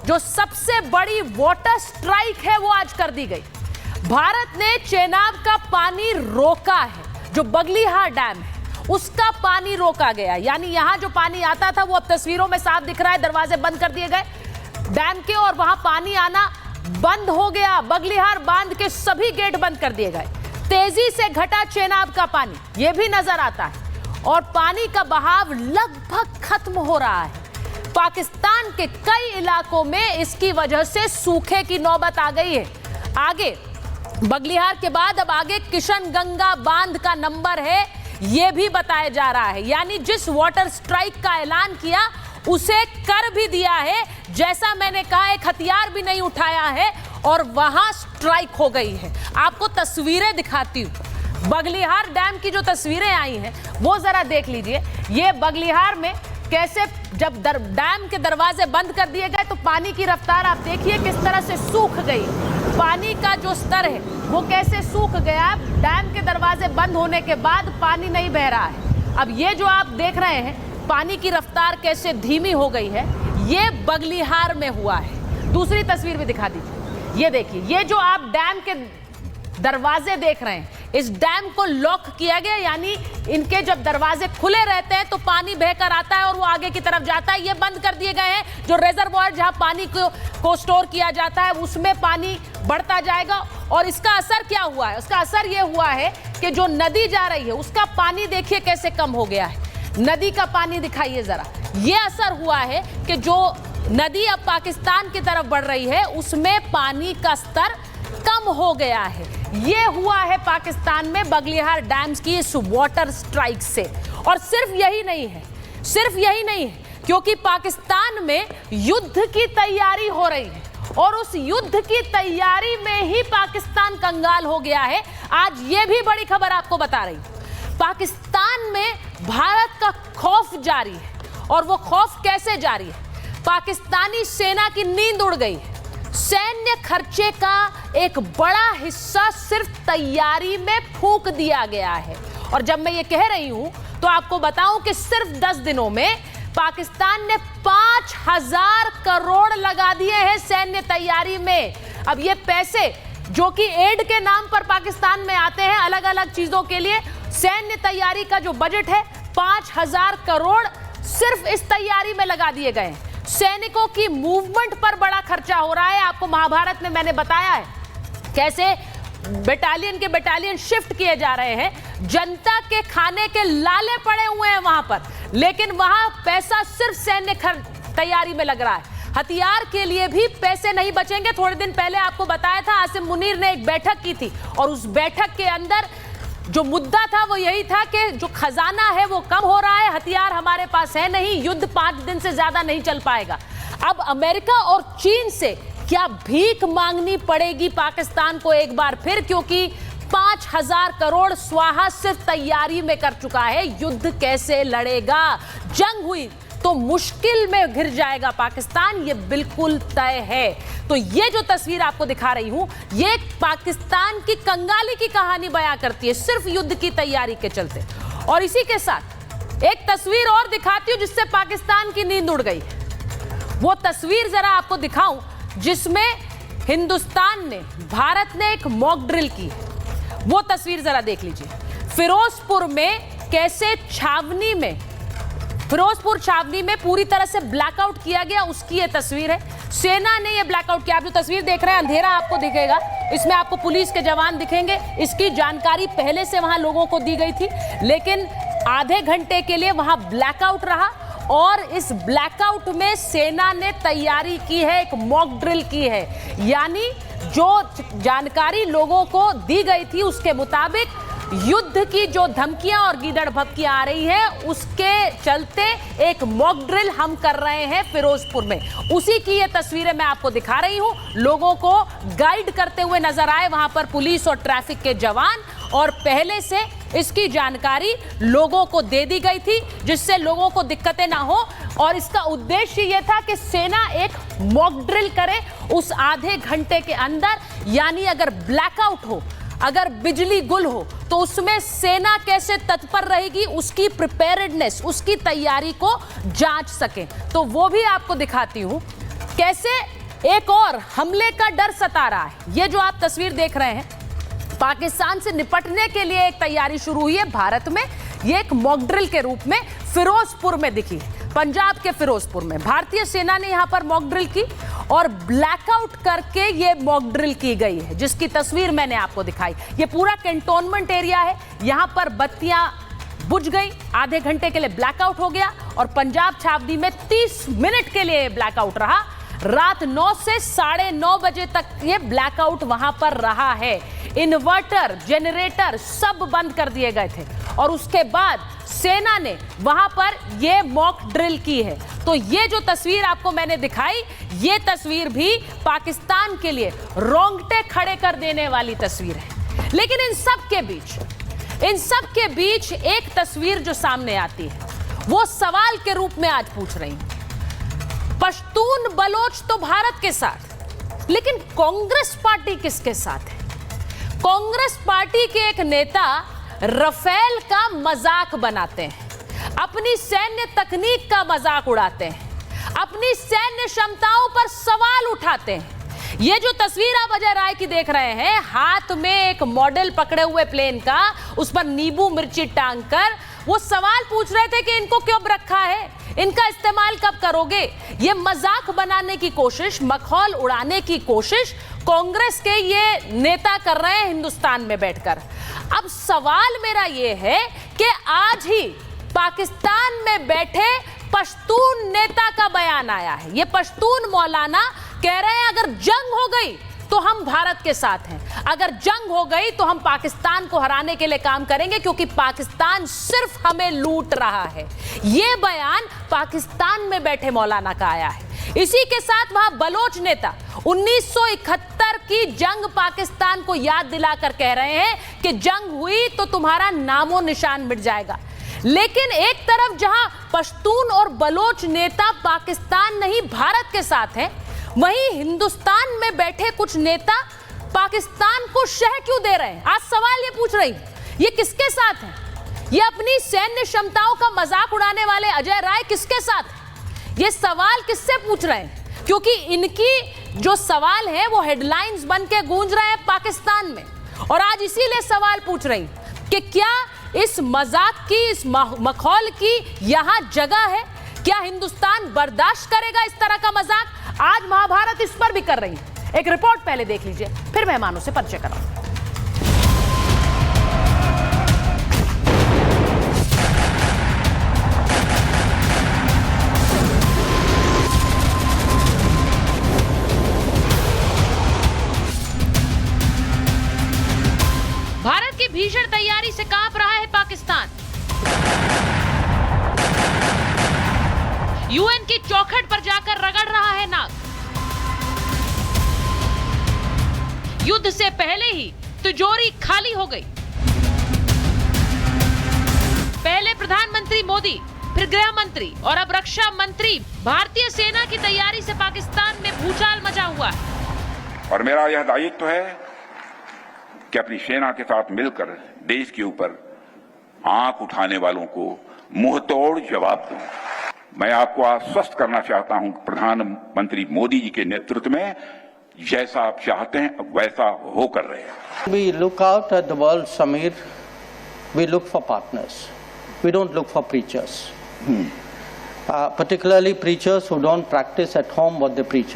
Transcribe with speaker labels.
Speaker 1: जो सबसे बड़ी वाटर स्ट्राइक है वो आज कर दी गई। भारत ने चेनाब का पानी रोका है, जो बगलीहार डैम है उसका पानी रोका गया, यानी यहां जो पानी आता था वो अब तस्वीरों में साफ दिख रहा है, दरवाजे बंद कर दिए गए डैम के और वहां पानी आना बंद हो गया। बगलीहार बांध के सभी गेट बंद कर दिए गए। तेजी से घटा चेनाब का पानी, यह भी नजर आता है और पानी का बहाव लगभग खत्म हो रहा है। पाकिस्तान के कई इलाकों में इसकी वजह से सूखे की नौबत आ गई है। आगे बगलीहार के बाद अब आगे किशनगंगा बांध का नंबर है, यह भी बताया जा रहा है, यानी जिस वाटर स्ट्राइक का ऐलान किया उसे कर भी दिया है। जैसा मैंने कहा, एक हथियार भी नहीं उठाया है और वहां स्ट्राइक हो गई है। आपको तस्वीरें दिखाती हूं, बगलीहार डैम की जो तस्वीरें आई हैं वो जरा देख लीजिए। ये बगलीहार में कैसे जब डैम के दरवाजे बंद कर दिए गए तो पानी की रफ्तार आप देखिए किस तरह से सूख गई। पानी का जो स्तर है वो कैसे सूख गया। डैम के दरवाजे बंद होने के बाद पानी नहीं बह रहा है। अब ये जो आप देख रहे हैं पानी की रफ्तार कैसे धीमी हो गई है, ये बगलीहार में हुआ है। दूसरी तस्वीर भी दिखा दीजिए, ये देखिए, ये जो आप डैम के दरवाजे देख रहे हैं, इस डैम को लॉक किया गया, यानी इनके जब दरवाजे खुले रहते हैं तो पानी बहकर आता है और वो आगे की तरफ जाता है। ये बंद कर दिए गए हैं। जो रेजरवॉयर जहां पानी को स्टोर किया जाता है उसमें पानी बढ़ता जाएगा और इसका असर क्या हुआ है? उसका असर ये हुआ है कि जो नदी जा रही है उसका पानी देखिए कैसे कम हो गया है। नदी का पानी दिखाइए जरा। ये असर हुआ है कि जो नदी अब पाकिस्तान की तरफ बढ़ रही है उसमें पानी का स्तर कम हो गया है। ये हुआ है पाकिस्तान में बगलीहार डैम्स की इस वाटर स्ट्राइक से। और सिर्फ यही नहीं है, क्योंकि पाकिस्तान में युद्ध की तैयारी हो रही है और उस युद्ध की तैयारी में ही पाकिस्तान कंगाल हो गया है। आज ये भी बड़ी खबर आपको बता रही हूं, पाकिस्तान में भारत का खौफ जारी है। और वो खौफ कैसे जारी है? पाकिस्तानी सेना की नींद उड़ गई है। सैन्य खर्चे का एक बड़ा हिस्सा सिर्फ तैयारी में फूंक दिया गया है। और जब मैं ये कह रही हूं तो आपको बताऊं कि सिर्फ 10 दिनों में पाकिस्तान ने 5000 करोड़ लगा दिए हैं सैन्य तैयारी में। अब ये पैसे जो कि एड के नाम पर पाकिस्तान में आते हैं अलग अलग चीजों के लिए, सैन्य तैयारी का जो बजट है 5000 करोड़ सिर्फ इस तैयारी में लगा दिए गए हैं। सैनिकों की मूवमेंट पर बड़ा खर्चा हो रहा है। आपको महाभारत में मैंने बताया है कैसे बटालियन के बटालियन शिफ्ट किए जा रहे हैं। जनता के खाने के लाले पड़े हुए हैं वहां पर, लेकिन वहां पैसा सिर्फ सैन्य तैयारी में लग रहा है। हथियार के लिए भी पैसे नहीं बचेंगे। थोड़े दिन पहले आपको बताया था आसिम मुनीर ने एक बैठक की थी और उस बैठक के अंदर जो मुद्दा था वो यही था कि जो खजाना है वो कम हो रहा है, हथियार हमारे पास है नहीं, युद्ध 5 दिन से ज्यादा नहीं चल पाएगा। अब अमेरिका और चीन से क्या भीख मांगनी पड़ेगी पाकिस्तान को एक बार फिर, क्योंकि 5000 करोड़ स्वाहा सिर्फ तैयारी में कर चुका है। युद्ध कैसे लड़ेगा? जंग हुई तो मुश्किल में घिर जाएगा पाकिस्तान, ये बिल्कुल तय है। तो ये जो तस्वीर आपको दिखा रही हूं ये पाकिस्तान की कंगाली की कहानी बयां करती है सिर्फ युद्ध की तैयारी के चलते। और इसी के साथ एक तस्वीर और दिखाती हूं जिससे पाकिस्तान की नींद उड़ गई। वो तस्वीर जरा आपको दिखाऊं जिसमें हिंदुस्तान ने, भारत ने एक मॉक ड्रिल की है। वो तस्वीर जरा देख लीजिए। फिरोजपुर में कैसे फिरोजपुर छावनी में पूरी तरह से ब्लैकआउट किया गया, उसकी ये तस्वीर है। सेना ने ये ब्लैकआउट किया। आप जो तस्वीर देख रहे हैं अंधेरा आपको दिखेगा, इसमें आपको पुलिस के जवान दिखेंगे। इसकी जानकारी पहले से वहां लोगों को दी गई थी, लेकिन आधे घंटे के लिए वहां ब्लैकआउट रहा और इस ब्लैकआउट में सेना ने तैयारी की है, एक मॉक ड्रिल की है। यानी जो जानकारी लोगों को दी गई थी उसके मुताबिक युद्ध की जो धमकियां और गीदड़ भपकियां आ रही है उसके चलते एक मॉक ड्रिल हम कर रहे हैं फिरोजपुर में। उसी की ये तस्वीरें मैं आपको दिखा रही हूं। लोगों को गाइड करते हुए नजर आए वहां पर पुलिस और ट्रैफिक के जवान, और पहले से इसकी जानकारी लोगों को दे दी गई थी जिससे लोगों को दिक्कतें ना हो। और इसका उद्देश्य यह था कि सेना एक मॉक ड्रिल करे उस आधे घंटे के अंदर, यानी अगर ब्लैकआउट हो, अगर बिजली गुल हो तो उसमें सेना कैसे तत्पर रहेगी, उसकी प्रिपेयर्डनेस, उसकी तैयारी को जांच सके। तो वो भी आपको दिखाती हूं। कैसे एक और हमले का डर सता रहा है। ये जो आप तस्वीर देख रहे हैं, पाकिस्तान से निपटने के लिए एक तैयारी शुरू हुई है भारत में। ये एक मॉक ड्रिल के रूप में फिरोजपुर में दिखी, पंजाब के फिरोजपुर में भारतीय सेना ने यहां पर मॉक ड्रिल की और ब्लैकआउट करके ये मॉक ड्रिल की गई है, जिसकी तस्वीर मैंने आपको दिखाई। ये पूरा कैंटोनमेंट एरिया है, यहां पर बत्तियां बुझ गई, आधे घंटे के लिए ब्लैकआउट हो गया और पंजाब छावनी में 30 मिनट के लिए ब्लैकआउट रहा। रात 9 से 9:30 बजे तक ये ब्लैकआउट वहां पर रहा है। इन्वर्टर, जनरेटर सब बंद कर दिए गए थे और उसके बाद सेना ने वहां पर ये मॉक ड्रिल की है। तो ये जो तस्वीर आपको मैंने दिखाई, ये तस्वीर भी पाकिस्तान के लिए रोंगटे खड़े कर देने वाली तस्वीर है। लेकिन इन सब के बीच एक तस्वीर जो सामने आती है, वो सवाल के रूप में आज पूछ रही हूं। पश्तून बलोच तो भारत के साथ, लेकिन कांग्रेस पार्टी किसके साथ है? कांग्रेस पार्टी के एक नेता राफेल का मजाक बनाते हैं, अपनी सैन्य तकनीक का मजाक उड़ाते हैं, अपनी सैन्य क्षमताओं पर सवाल उठाते हैं। ये जो तस्वीर आप अजय राय की देख रहे हैं, हाथ में एक मॉडल पकड़े हुए प्लेन का, उस पर नींबू मिर्ची टांग कर वो सवाल पूछ रहे थे कि इनको क्यों रखा है, इनका इस्तेमाल कब करोगे। ये मजाक बनाने की कोशिश, मखौल उड़ाने की कोशिश कांग्रेस के ये नेता कर रहे हैं हिंदुस्तान में बैठकर। अब सवाल मेरा ये है कि आज ही पाकिस्तान में बैठे पश्तून नेता का बयान आया है। ये पश्तून मौलाना कह रहे हैं अगर जंग हो गई तो हम भारत के साथ हैं, अगर जंग हो गई तो हम पाकिस्तान को हराने के लिए काम करेंगे, क्योंकि पाकिस्तान सिर्फ हमें लूट रहा है। यह बयान पाकिस्तान में बैठे मौलाना का आया है। इसी के साथ वहां बलोच नेता 1971 की जंग पाकिस्तान को याद दिलाकर कह रहे हैं कि जंग हुई तो तुम्हारा नामो निशान मिट जाएगा। लेकिन एक तरफ जहां पश्तून और बलोच नेता पाकिस्तान नहीं भारत के साथ हैं, वहीं हिंदुस्तान में बैठे कुछ नेता पाकिस्तान को शह क्यों दे रहे हैं? आज सवाल ये पूछ रही, ये किसके साथ हैं? ये अपनी सैन्य क्षमताओं का मजाक उड़ाने वाले अजय राय किसके साथ हैं? ये सवाल किससे पूछ रहे हैं? क्योंकि इनकी जो सवाल है वो हेडलाइंस बन के गूंज रहे हैं पाकिस्तान में। और आज इसीलिए सवाल पूछ रही कि क्या इस मजाक की, इस मखौल की यहां जगह है? क्या हिंदुस्तान बर्दाश्त करेगा इस तरह का मजाक? आज महाभारत इस पर भी कर रही है। एक रिपोर्ट पहले देख लीजिए, फिर मेहमानों से परिचय कराऊंगा। भारत की भीषण तैयारी से कांप रहा है पाकिस्तान। यूएन की चौखट पर जाकर रगड़ रहा है नाक। युद्ध से पहले ही तिजोरी खाली हो गई। पहले प्रधानमंत्री मोदी, फिर गृह मंत्री और अब रक्षा मंत्री। भारतीय सेना की तैयारी से पाकिस्तान में भूचाल मचा हुआ है।
Speaker 2: और मेरा यह दायित्व है कि अपनी सेना के साथ मिलकर देश के ऊपर आंख उठाने वालों को मुंहतोड़ जवाब दूं। मैं आपको आश्वस्त करना चाहता हूं, प्रधानमंत्री मोदी जी के नेतृत्व में जैसा आप चाहते हैं वैसा हो कर रहे हैं।
Speaker 3: We look out at the world, Samir. We look for partners. We don't look for preachers. Particularly preachers who don't practice at home what they preach.